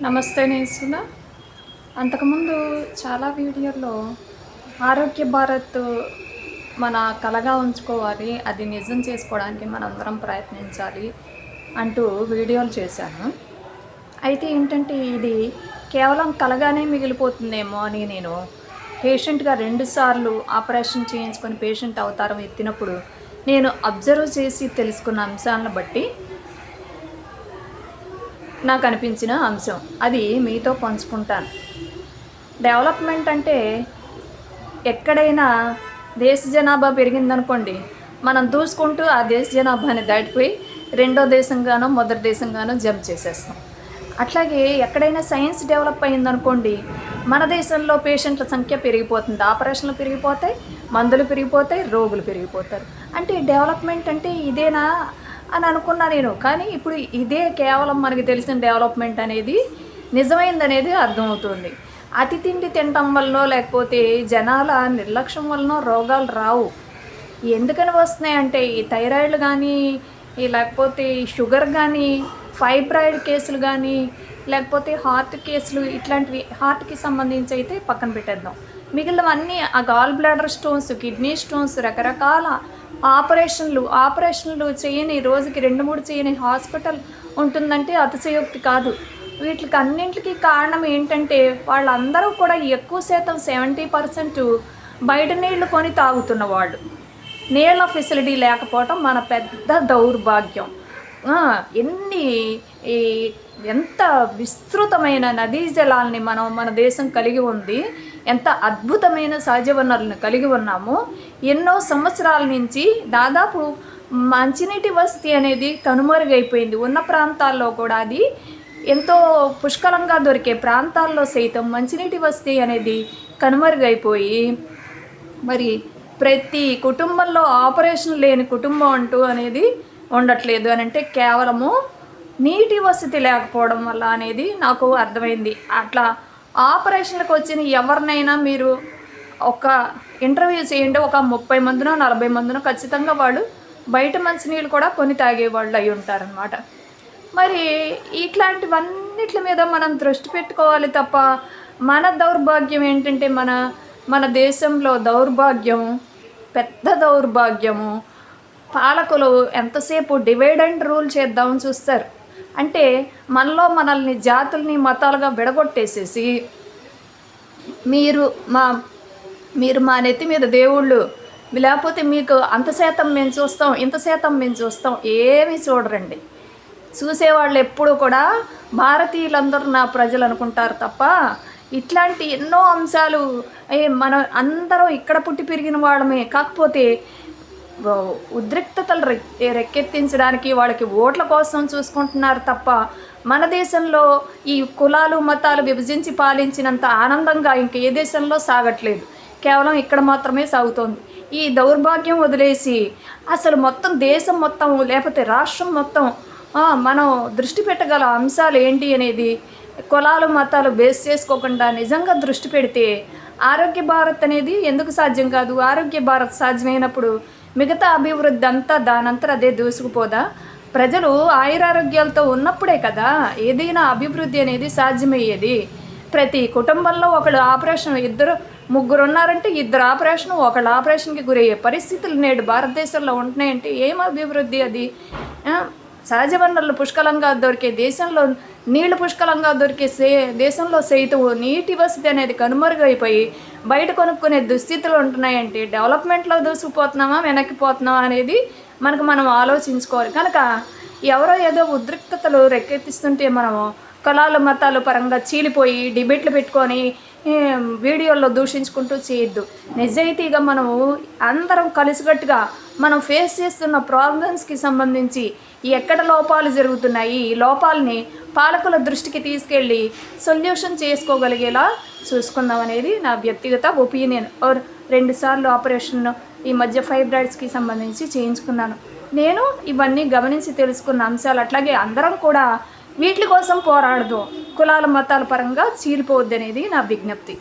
నమస్తే నేను సుధా. అంతకుముందు చాలా వీడియోల్లో ఆరోగ్య భారత్ మన కలగా ఉంచుకోవాలి, అది నిజం చేసుకోవడానికి మనందరం ప్రయత్నించాలి అంటూ వీడియోలు చేశాను. అయితే ఏంటంటే ఇది కేవలం కలగానే మిగిలిపోతుందేమో అని నేను పేషెంట్గా 2 సార్లు ఆపరేషన్ చేయించుకొని పేషెంట్ అవతారం ఎత్తినప్పుడు నేను అబ్జర్వ్ చేసి తెలుసుకున్న అంశాలను బట్టి నాకు అనిపించిన అంశం అది మీతో పంచుకుంటాను. డెవలప్మెంట్ అంటే ఎక్కడైనా దేశ జనాభా పెరిగిందనుకోండి, మనం దూసుకుంటూ ఆ దేశ జనాభాని దాటిపోయి రెండో దేశంగానో మొదటి దేశంగానో జంప్ చేసేస్తాం. అట్లాగే ఎక్కడైనా సైన్స్ డెవలప్ అయిందనుకోండి, మన దేశంలో పేషెంట్ల సంఖ్య పెరిగిపోతుంది, ఆపరేషన్లు పెరిగిపోతాయి, మందులు పెరిగిపోతాయి, రోగులు పెరిగిపోతారు. అంటే డెవలప్మెంట్ అంటే ఇదేనా అని అనుకున్నా నేను. కానీ ఇప్పుడు ఇదే కేవలం మనకి తెలిసిన డెవలప్మెంట్ అనేది నిజమైందనేది అర్థమవుతుంది. అతి తిండి తినటం వల్లనో లేకపోతే జనాల నిర్లక్ష్యం వలనో రోగాలు రావు. ఎందుకని వస్తున్నాయంటే ఈ థైరాయిడ్లు కానీ, లేకపోతే షుగర్ కానీ, ఫైబ్రాయిడ్ కేసులు కానీ, లేకపోతే హార్ట్ కేసులు, ఇట్లాంటివి హార్ట్కి సంబంధించి అయితే పక్కన పెట్టేద్దాం. మిగిలినవన్నీ ఆ gall bladder stones, kidney stones, రకరకాల ఆపరేషన్లు చేయని, రోజుకి 2-3 చేయని హాస్పిటల్ ఉంటుందంటే అతిశయోక్తి కాదు. వీటికి అన్నింటికి కారణం ఏంటంటే వాళ్ళందరూ కూడా ఎక్కువ శాతం 70% బయట నీళ్లు కొని తాగుతున్న వాళ్ళు. నీళ్ళ ఫెసిలిటీ లేకపోవటం మన పెద్ద దౌర్భాగ్యం. ఎంత విస్తృతమైన నదీ జలాల్ని మన దేశం కలిగి ఉంది, ఎంత అద్భుతమైన సహజ వనరులను కలిగి ఉన్నామో. ఎన్నో సంవత్సరాల నుంచి దాదాపు మంచినీటి వసతి అనేది కనుమరుగైపోయింది. ఉన్న ప్రాంతాల్లో కూడా అది ఎంతో పుష్కలంగా దొరికే ప్రాంతాల్లో సైతం మంచినీటి వసతి అనేది కనుమరుగైపోయి, మరి ప్రతి కుటుంబంలో ఆపరేషన్ లేని కుటుంబం అంటూ అనేది ఉండట్లేదు అని అంటే కేవలము నీటి వసతి లేకపోవడం వల్ల అనేది నాకు అర్థమైంది. అట్లా ఆపరేషన్లకు వచ్చిన ఎవరినైనా మీరు ఒక ఇంటర్వ్యూ చేయండి, ఒక 30 మందినో 40 మందినో ఖచ్చితంగా వాళ్ళు బయట మంచినీళ్ళు కూడా కొని తాగేవాళ్ళు అయి ఉంటారనమాట. మరి ఇట్లాంటివన్నిటి మీద మనం దృష్టి పెట్టుకోవాలి తప్ప, మన దౌర్భాగ్యం ఏంటంటే మన దేశంలో దౌర్భాగ్యం, పెద్ద దౌర్భాగ్యము. పాలకులు ఎంతసేపు డివైడ్ అండ్ రూల్ చేద్దామని చూస్తారు. అంటే మనల్ని జాతుల్ని మతాలుగా విడగొట్టేసేసి మీరు మా నెత్తి మీద దేవుళ్ళు, లేకపోతే మీకు అంత శాతం మేము చూస్తాం, ఇంత శాతం మేము చూస్తాం, ఏమీ చూడరండి. చూసేవాళ్ళు ఎప్పుడు కూడా భారతీయులందరూ నా ప్రజలు అనుకుంటారు తప్ప ఇట్లాంటి ఎన్నో అంశాలు మనం అందరం ఇక్కడ పుట్టి పెరిగిన వాళ్ళమే. కాకపోతే ఉద్రిక్తతలు రెక్కెత్తించడానికి వాళ్ళకి ఓట్ల కోసం చూసుకుంటున్నారు తప్ప మన దేశంలో ఈ కులాలు మతాలు విభజించి పాలించినంత ఆనందంగా ఇంకే దేశంలో సాగట్లేదు. కేవలం ఇక్కడ మాత్రమే సాగుతోంది. ఈ దౌర్భాగ్యం వదిలేసి అసలు మొత్తం దేశం మొత్తం లేకపోతే రాష్ట్రం మొత్తం మనం దృష్టి పెట్టగల అంశాలు ఏంటి అనేది కులాలు మతాలు బేస్ చేసుకోకుండా నిజంగా దృష్టి పెడితే ఆరోగ్య భారత్ అనేది ఎందుకు సాధ్యం కాదు? ఆరోగ్య భారత్ సాధ్యమైనప్పుడు మిగతా అభివృద్ధి అంతా దానంతా అదే దూసుకుపోదా? ప్రజలు ఆయురారోగ్యాలతో ఉన్నప్పుడే కదా ఏదైనా అభివృద్ధి అనేది సాధ్యమయ్యేది. ప్రతి కుటుంబంలో ఒకళ్ళు ఆపరేషన్, 2-3 ఉన్నారంటే 2 ఆపరేషన్, ఒకళ్ళు ఆపరేషన్కి గురయ్యే పరిస్థితులు నేడు భారతదేశంలో ఉంటున్నాయంటే ఏం అభివృద్ధి అది? సహజ వనరులు పుష్కలంగా దొరికే దేశంలో, నీళ్లు పుష్కలంగా దొరికే దేశంలో సైతం నీటి వసతి అనేది కనుమరుగైపోయి బయట కొనుక్కునే దుస్థితులు ఉంటున్నాయంటే డెవలప్మెంట్లో దూసుకుపోతున్నామా వెనక్కిపోతున్నామా అనేది మనం ఆలోచించుకోవాలి. కనుక ఎవరో ఏదో ఉద్రిక్తతలు రెక్కెత్తిస్తుంటే మనము కులాలు మతాలు పరంగా చీలిపోయి డిబేట్లు పెట్టుకొని వీడియోల్లో దూషించుకుంటూ చేయొద్దు. నిజాయితీగా మనము అందరం కలిసికట్టుగా మనం ఫేస్ చేస్తున్న ప్రాబ్లమ్స్కి సంబంధించి ఎక్కడ లోపాలు జరుగుతున్నాయి, ఈ లోపాలని పాలకుల దృష్టికి తీసుకెళ్ళి సొల్యూషన్ చేసుకోగలిగేలా చూసుకుందాం అనేది నా వ్యక్తిగత ఒపీనియన్. 2 సార్లు ఆపరేషన్ ఈ మధ్య ఫైబ్రాయిడ్స్కి సంబంధించి చేయించుకున్నాను. నేను ఇవన్నీ గమనించి తెలుసుకున్న అంశాలు. అట్లాగే అందరం కూడా వీటి కోసం పోరాడదు, కులాల మతాల పరంగా చీలిపోవద్దు అనేది నా విజ్ఞప్తి.